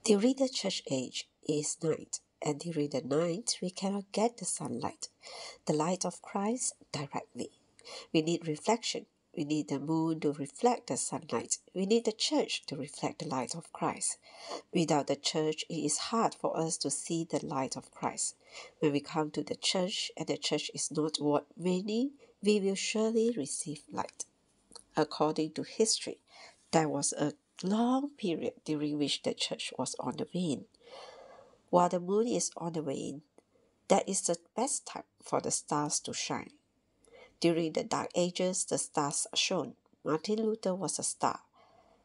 During the church age is night, and during the night we cannot get the sunlight, the light of Christ directly. We need reflection. We need the moon to reflect the sunlight. We need the church to reflect the light of Christ. Without the church, it is hard for us to see the light of Christ. When we come to the church and the church is not waning, we will surely receive light. According to history, there was a long period during which the church was on the wane. While the moon is on the wane, that is the best time for the stars to shine. During the Dark Ages, the stars shone. Martin Luther was a star.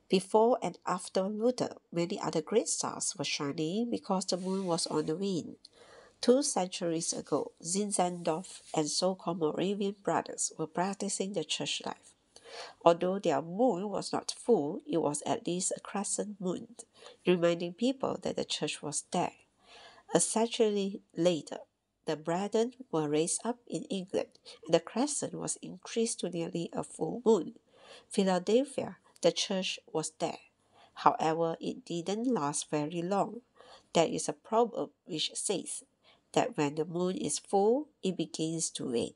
Before and after Luther, many other great stars were shining because the moon was on the wane. 2 centuries ago, Zinzendorf and so-called Moravian brothers were practicing the church life. Although their moon was not full, it was at least a crescent moon, reminding people that the church was there. A century later, the brethren were raised up in England, and the crescent was increased to nearly a full moon. Philadelphia, the church was there. However, it didn't last very long. There is a proverb which says that when the moon is full, it begins to wane.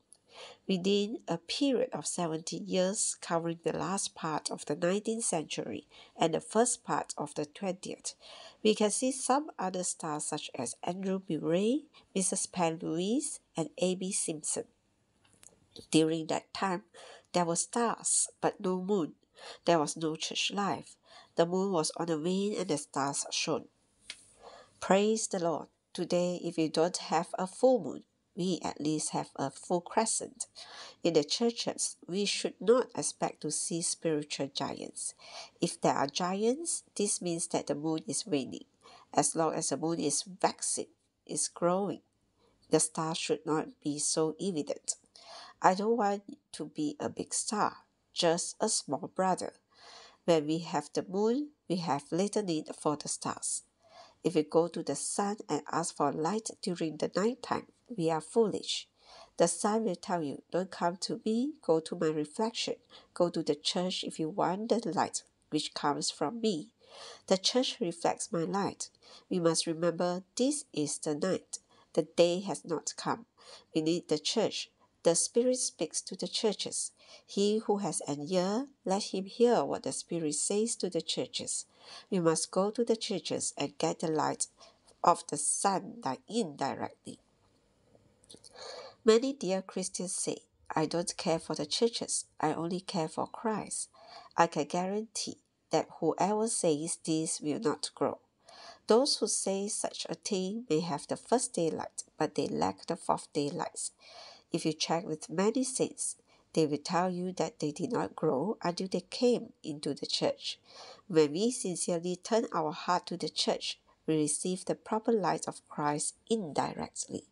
Within a period of 70 years covering the last part of the 19th century and the first part of the 20th, we can see some other stars such as Andrew Murray, Mrs. Penn Lewis, and A.B. Simpson. During that time, there were stars but no moon. There was no church life. The moon was on the wane and the stars shone. Praise the Lord. Today, if you don't have a full moon, we at least have a full crescent. In the churches, we should not expect to see spiritual giants. If there are giants, this means that the moon is waning. As long as the moon is waxing, is growing, the star should not be so evident. I don't want to be a big star, just a small brother. When we have the moon, we have little need for the stars. If we go to the sun and ask for light during the night time, we are foolish. The sun will tell you, don't come to me, go to my reflection. Go to the church if you want the light which comes from me. The church reflects my light. We must remember this is the night. The day has not come. We need the church. The Spirit speaks to the churches. He who has an ear, let him hear what the Spirit says to the churches. We must go to the churches and get the light of the sun indirectly. Many dear Christians say, I don't care for the churches, I only care for Christ. I can guarantee that whoever says this will not grow. Those who say such a thing may have the first day light, but they lack the fourth day lights. If you check with many saints, they will tell you that they did not grow until they came into the church. When we sincerely turn our heart to the church, we receive the proper light of Christ indirectly.